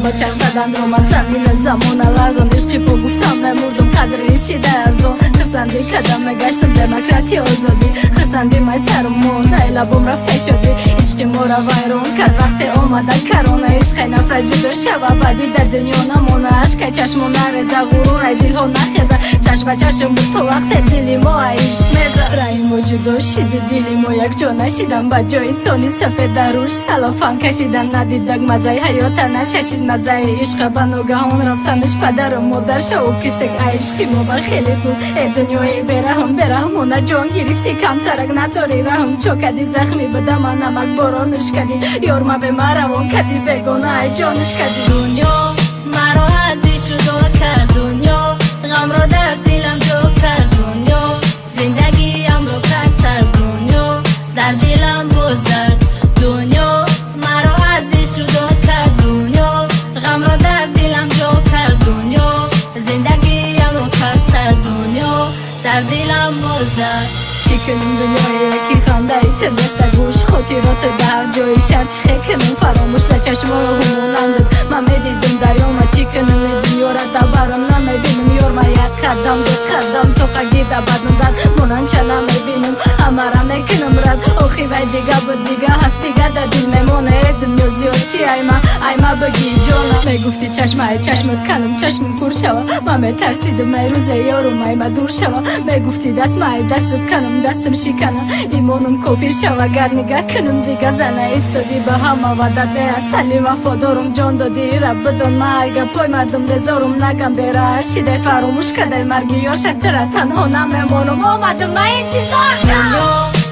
با چرخ زدن درآمد زمین زمان لرزان عشقی با گفتم نمردم قدرشی درزان خرسندی کدم گشتم دموکراتی آزادی خرسندی مای سرمون ای لبم رفته شدی عشقی ما را ویران کرد وقت آمده کرانه عشق نفرت جدا شوه بدی در دنیا نمونه عشق چشمون نرزه غرور ای دل ها نخیزه چشم به چشم بود تو وقت دلی ما عشق میزه رای ما جدا شدی دلی ما یک جا نشیدم با جای سانی سفید دروش سلافان کشیدن ندیدک مزه حیات نچشید مزه عشق به ناگهان رفتنش پدر و مادر شو کشتک عشقی ما بر خیلی بود ای دنیای برهمونه جان گرفتی کم ترک نداری رحم چو کدی زخمی بده من نمک بارانش کدی یار ما به ما روان کدی بگونه ای جانش کدی دنیا مرا ازش جدا کرد دنیا غم را در دلم جا کرد دنیا زندگیم را کرد سر دنیا در دلم بزرگ دنیا مرا ازش جدا کرد دنیا غم را در دلم جا کرد دنیا زندگیم را کرد سر دنیا در دلم بزرگ چی کنیم دنیای یکی خنده ای تنست گوش خاطرات در جای شهر چی کنیم فراموش در چشم ها همونند من میدیدم دریا ما چی کنیم دنیا را در برم نمیبینم یار ما یک قدم دو قدم تو قگی در بدنم زد مونن چه نمیبینم همه را میکنم رد آخی وی دیگه بود دیگه هست دیگه در دل میمونه دنیا زیادتی ای ما بگی جانا میگفتی چشمت کنم چشمم کور شوه من میترسیدم ای روز یارم ای ما دور شوه میگفتی دستت کنم دستم شکنم ایمانم کافر شوه گر نگه کنم دیگه زنه ایستادی به همه ودت اصلی وفادارم جان دادی رب بدان ما اگه پای مردم بذارم نگم بره شیده فراموش کده مرگی یا شکره تنها نمیمانم آمدم من انتظار دنیا